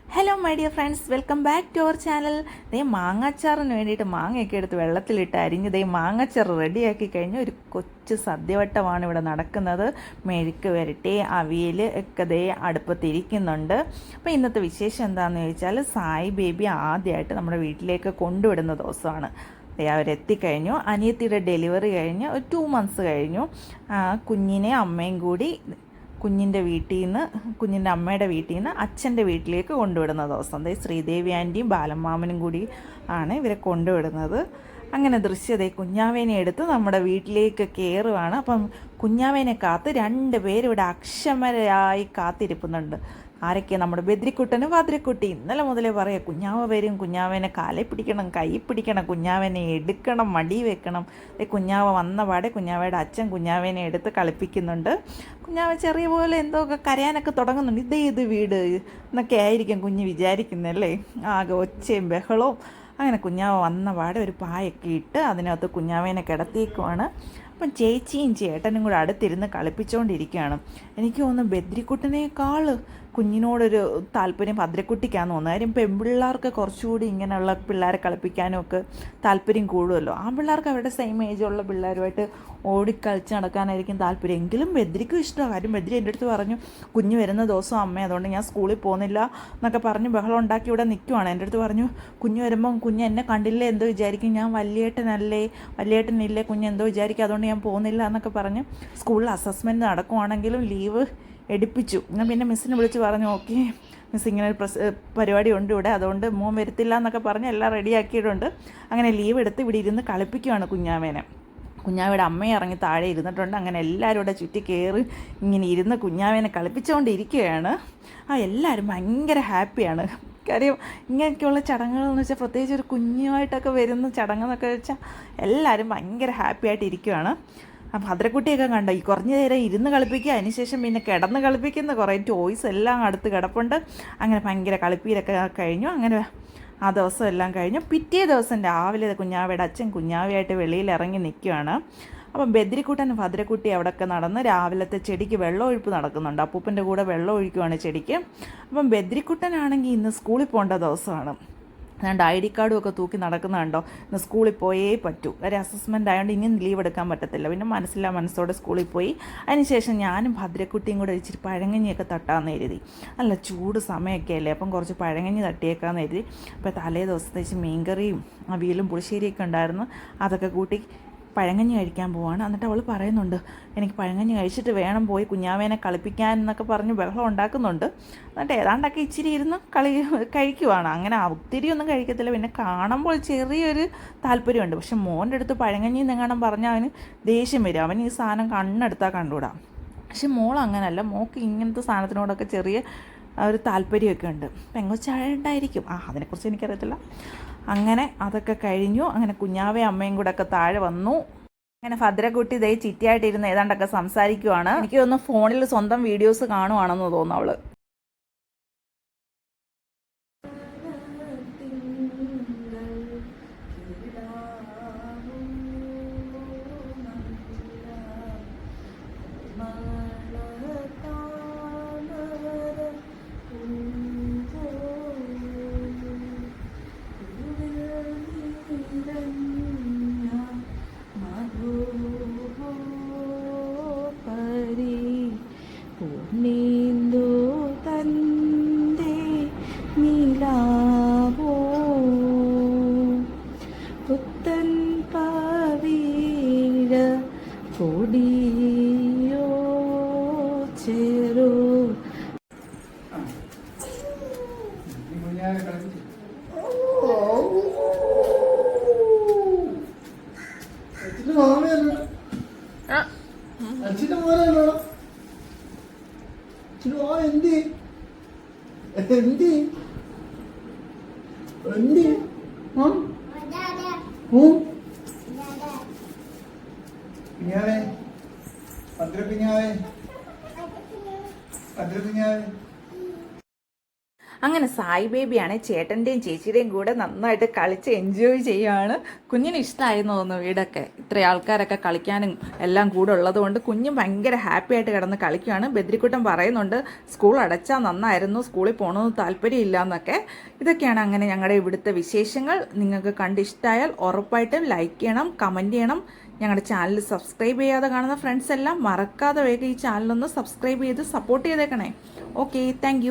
Hello my dear friends, welcome back to our channel. ദേ മാങ്ങാച്ചാറിന് വേണ്ടിയിട്ട് മാങ്ങയൊക്കെ എടുത്ത് വെള്ളത്തിലിട്ട് അരിഞ്ഞ് ദേ മാങ്ങാച്ചാർ റെഡിയാക്കി കഴിഞ്ഞ് ഒരു കൊച്ചു സദ്യവട്ടമാണ് ഇവിടെ നടക്കുന്നത്. മെഴുക്ക് വരട്ടി, അവിയൽ ഒക്കെ ദേ അടുപ്പത്തിരിക്കുന്നുണ്ട്. അപ്പോൾ ഇന്നത്തെ വിശേഷം എന്താണെന്ന് ചോദിച്ചാൽ, സായി ബേബി ആദ്യമായിട്ട് നമ്മുടെ വീട്ടിലേക്ക് കൊണ്ടുവിടുന്ന ദിവസമാണ്. അവരെത്തിക്കഴിഞ്ഞു. അനിയത്തിയുടെ ഡെലിവറി കഴിഞ്ഞ് ഒരു 2 months കഴിഞ്ഞു. കുഞ്ഞിനെ അമ്മയും കൂടി കുഞ്ഞിൻ്റെ വീട്ടിൽ നിന്ന്, കുഞ്ഞിൻ്റെ അമ്മയുടെ വീട്ടിൽ നിന്ന് അച്ഛൻ്റെ വീട്ടിലേക്ക് കൊണ്ടുവിടുന്ന ദിവസം. അതായത് ശ്രീദേവി ആൻറ്റിയും ബാലമ്മാമനും കൂടി ആണ് ഇവരെ കൊണ്ടുവിടുന്നത്. അങ്ങനെ ദൃശ്യതയെ കുഞ്ഞാവേനെ എടുത്ത് നമ്മുടെ വീട്ടിലേക്ക് കയറുവാണ്. അപ്പം കുഞ്ഞാവേനെ കാത്ത് 2 പേര് ഇവിടെ അക്ഷമരായി കാത്തിരിപ്പുന്നുണ്ട്. ആരൊക്കെയാണ്? നമ്മുടെ ബദ്രിക്കുട്ടനും വാദ്രക്കുട്ടി. ഇന്നലെ മുതലേ പറയാം, കുഞ്ഞാവ വരും, കുഞ്ഞാവേനെ കാലിൽ പിടിക്കണം, കൈ പിടിക്കണം, കുഞ്ഞാവേനെ എടുക്കണം, മടി വെക്കണം. കുഞ്ഞാവ വന്ന പാടെ കുഞ്ഞാവയുടെ അച്ഛൻ കുഞ്ഞാവേനെ എടുത്ത് കളിപ്പിക്കുന്നുണ്ട്. കുഞ്ഞാവ ചെറിയ പോലെ എന്തോ ഒക്കെ കരയാനൊക്കെ തുടങ്ങുന്നുണ്ട്. ഇതേത് വീട് എന്നൊക്കെ ആയിരിക്കും കുഞ്ഞ് വിചാരിക്കുന്നല്ലേ. ആകെ ഒച്ചയും ബഹളവും. അങ്ങനെ കുഞ്ഞാവ വന്ന പാടെ ഒരു പായൊക്കെ ഇട്ട് അതിനകത്ത് കുഞ്ഞാവേനെ കിടത്തിയേക്കുവാണ്. അപ്പം ചേച്ചിയും ചേട്ടനും കൂടെ അടുത്തിരുന്ന് കളിപ്പിച്ചുകൊണ്ടിരിക്കുകയാണ്. എനിക്ക് തോന്നുന്നു ബദ്രിക്കുട്ടനേക്കാൾ കുഞ്ഞിനോടൊരു താല്പര്യം ഭദ്രക്കുട്ടിക്കാന്ന് തോന്നുന്നത്. കാര്യം പെൺപിള്ളേർക്ക് കുറച്ചുകൂടി ഇങ്ങനെയുള്ള പിള്ളേരെ കളിപ്പിക്കാനും ഒക്കെ താല്പര്യം കൂടുമല്ലോ. ആ പിള്ളേർക്ക് അവരുടെ സെയിം ഏജുള്ള പിള്ളേരുമായിട്ട് ഓടിക്കളിച്ച് നടക്കാനായിരിക്കും താല്പര്യം. എങ്കിലും ബദ്രിക്കും ഇഷ്ടമാണ്. കാര്യം ബദ്രി എൻ്റെ അടുത്ത് പറഞ്ഞു, കുഞ്ഞ് വരുന്ന ദിവസം അമ്മ, അതുകൊണ്ട് ഞാൻ സ്കൂളിൽ പോകുന്നില്ല എന്നൊക്കെ പറഞ്ഞ് ബഹളം ഉണ്ടാക്കി ഇവിടെ നിൽക്കുവാണ്. എൻ്റെ അടുത്ത് പറഞ്ഞു, കുഞ്ഞ് വരുമ്പം കുഞ്ഞ് എന്നെ കണ്ടില്ലേ എന്തോ വിചാരിക്കും, ഞാൻ വലിയേട്ടനില്ലേ, കുഞ്ഞ് എന്തോ വിചാരിക്കും, അതുകൊണ്ട് ഞാൻ പോകുന്നില്ല എന്നൊക്കെ പറഞ്ഞ് സ്കൂളിൽ അസസ്മെൻറ്റ് നടക്കുവാണെങ്കിലും ലീവ് എടുപ്പിച്ചു. ഞാൻ പിന്നെ മിസ്സിനെ വിളിച്ച് പറഞ്ഞു, ഓക്കെ മിസ് ഇങ്ങനെ ഒരു പരിപാടി ഉണ്ട് ഇവിടെ, അതുകൊണ്ട് മോൻ വരത്തില്ല എന്നൊക്കെ പറഞ്ഞ് എല്ലാം റെഡിയാക്കിയിട്ടുണ്ട്. അങ്ങനെ ലീവ് എടുത്ത് ഇവിടെ ഇരുന്ന് കളിപ്പിക്കുകയാണ് കുഞ്ഞാവേനെ. കുഞ്ഞാവയുടെ അമ്മയെ ഇറങ്ങി താഴെ ഇരുന്നിട്ടുണ്ട്. അങ്ങനെ എല്ലാവരും ഇവിടെ ചുറ്റി കയറി ഇങ്ങനെ ഇരുന്ന് കുഞ്ഞാവേനെ കളിപ്പിച്ചുകൊണ്ടിരിക്കുകയാണ്. എല്ലാവരും ഭയങ്കര ഹാപ്പിയാണ്. കാര്യം ഇങ്ങനെയൊക്കെയുള്ള ചടങ്ങുകളെന്ന് വെച്ചാൽ, പ്രത്യേകിച്ച് ഒരു കുഞ്ഞുമായിട്ടൊക്കെ വരുന്ന ചടങ്ങെന്നൊക്കെ വെച്ചാൽ എല്ലാവരും ഭയങ്കര ഹാപ്പി ആയിട്ട് ഇരിക്കുകയാണ്. അപ്പം ഭദ്രക്കുട്ടിയൊക്കെ കണ്ടോ, ഈ കുറഞ്ഞ നേരം ഇരുന്ന് കളിപ്പിക്കുക, അതിനുശേഷം പിന്നെ കിടന്ന് കളിപ്പിക്കുന്ന കുറേ ടോയ്സ് എല്ലാം അടുത്ത് കിടപ്പുണ്ട്. അങ്ങനെ ഭയങ്കര കളിപ്പീരൊക്കെ കഴിഞ്ഞു. അങ്ങനെ ആ ദിവസം എല്ലാം കഴിഞ്ഞു. പിറ്റേ ദിവസം രാവിലെ കുഞ്ഞാവയുടെ അച്ഛൻ കുഞ്ഞാവയായിട്ട് വെളിയിൽ ഇറങ്ങി നിൽക്കുകയാണ്. അപ്പം ബദ്രിക്കുട്ടനും ഭദ്രക്കുട്ടി അവിടെയൊക്കെ നടന്ന് രാവിലത്തെ ചെടിക്ക് വെള്ളമൊഴിപ്പ് നടക്കുന്നുണ്ട്. അപ്പൂപ്പൻ്റെ കൂടെ വെള്ളം ഒഴിക്കുവാണ് ചെടിക്ക്. അപ്പം ബദ്രിക്കുട്ടനാണെങ്കിൽ ഇന്ന് സ്കൂളിൽ പോകേണ്ട ദിവസമാണ്. അതുകൊണ്ട് ID കാർഡും ഒക്കെ തൂക്കി നടക്കുന്നുണ്ടോ, ഇന്ന് സ്കൂളിൽ പോയേ പറ്റൂ. ഒരു അസസ്മെൻ്റ് ആയതുകൊണ്ട് ഇനി ലീവ് എടുക്കാൻ പറ്റത്തില്ല. പിന്നെ മനസ്സോടെ സ്കൂളിൽ പോയി. അതിനുശേഷം ഞാനും ഭദ്രക്കുട്ടിയും കൂടെ ഇച്ചിരി പഴങ്കഞ്ഞിയൊക്കെ തട്ടാമെന്ന് എഴുതി. നല്ല ചൂട് സമയമൊക്കെ അല്ലേ, അപ്പം കുറച്ച് പഴങ്കഞ്ഞി തട്ടിയേക്കാമെന്ന് എഴുതി. അപ്പോൾ തലേ ദിവസത്തേക്ക് മീൻകറിയും അവിയലും പുളിശ്ശേരിയൊക്കെ ഉണ്ടായിരുന്നു. അതൊക്കെ കൂട്ടി പഴങ്കഞ്ഞി കഴിക്കാൻ പോവാണ്. എന്നിട്ട് അവൾ പറയുന്നുണ്ട്, എനിക്ക് പഴങ്കഞ്ഞി കഴിച്ചിട്ട് വേണം പോയി കുഞ്ഞാവേനെ കളിപ്പിക്കാൻ എന്നൊക്കെ പറഞ്ഞ് ബഹളം ഉണ്ടാക്കുന്നുണ്ട്. എന്നിട്ട് ഏതാണ്ടൊക്കെ ഇച്ചിരി ഇരുന്ന് കഴിക്കുവാണ്. അങ്ങനെ ഒത്തിരി ഒന്നും കഴിക്കത്തില്ല, പിന്നെ കാണുമ്പോൾ ചെറിയൊരു താല്പര്യമുണ്ട്. പക്ഷെ മോൻ്റെ അടുത്ത് പഴങ്കഞ്ഞി എന്നെങ്ങാനും പറഞ്ഞാൽ അവന് ദേഷ്യം വരും. അവൻ ഈ സാധനം കണ്ണെടുത്താൽ കണ്ടുകൂടാ. പക്ഷെ മോൾ അങ്ങനെയല്ല, മോൾക്ക് ഇങ്ങനത്തെ സാധനത്തിനോടൊക്കെ ചെറിയ ഒരു താല്പര്യമൊക്കെ ഉണ്ട്. പെങ്കൊച്ചായിട്ടുണ്ടായിരിക്കും, അതിനെക്കുറിച്ച് എനിക്കറിയത്തില്ല. അങ്ങനെ അതൊക്കെ കഴിഞ്ഞു. അങ്ങനെ കുഞ്ഞാവയും അമ്മയും കൂടെ ഒക്കെ താഴെ വന്നു. അങ്ങനെ ഭദ്രക്കുട്ടി ഇതേ ചിറ്റിയായിട്ടിരുന്ന് ഏതാണ്ടൊക്കെ സംസാരിക്കുവാണ്. എനിക്ക് തോന്നുന്നു ഫോണിൽ സ്വന്തം വീഡിയോസ് കാണുവാണെന്ന് തോന്നുന്നു അവള്. നീന്തോ തന്റെ നീലാവോ പുത്തൻ പവീഴ കൊടിയോ ചേരോ. അച്ഛൻ്റെ മോനാണോ? എന്തി എന്തി എന്തി പിഞ്ഞാവേ ഭദ്രപിഞ്ഞാവേ ഭദ്രപിഞ്ഞാവേ. അങ്ങനെ സായി ബേബിയാണെ ചേട്ടൻ്റെയും ചേച്ചിയുടെയും കൂടെ നന്നായിട്ട് കളിച്ച് എൻജോയ് ചെയ്യുകയാണ്. കുഞ്ഞിന് ഇഷ്ടമായിരുന്നു തോന്നുന്നു വീടൊക്കെ, ഇത്ര ആൾക്കാരൊക്കെ കളിക്കാനും എല്ലാം കൂടെ ഉള്ളതുകൊണ്ട് കുഞ്ഞും ഭയങ്കര ഹാപ്പി ആയിട്ട് കിടന്ന് കളിക്കുകയാണ്. ബദ്രിക്കുട്ടൻ പറയുന്നുണ്ട് സ്കൂൾ അടച്ചാൽ നന്നായിരുന്നു, സ്കൂളിൽ പോകണമെന്ന് താല്പര്യമില്ല എന്നൊക്കെ. ഇതൊക്കെയാണ് അങ്ങനെ ഞങ്ങളുടെ ഇവിടുത്തെ വിശേഷങ്ങൾ. നിങ്ങൾക്ക് കണ്ടിഷ്ടമായാൽ ഉറപ്പായിട്ടും ലൈക്ക് ചെയ്യണം, കമൻറ്റ് ചെയ്യണം. ഞങ്ങളുടെ ചാനൽ സബ്സ്ക്രൈബ് ചെയ്യാതെ കാണുന്ന ഫ്രണ്ട്സ് എല്ലാം മറക്കാതെ വേഗം ഈ ചാനലൊന്ന് സബ്സ്ക്രൈബ് ചെയ്ത് സപ്പോർട്ട് ചെയ്തേക്കണേ. Okay, thank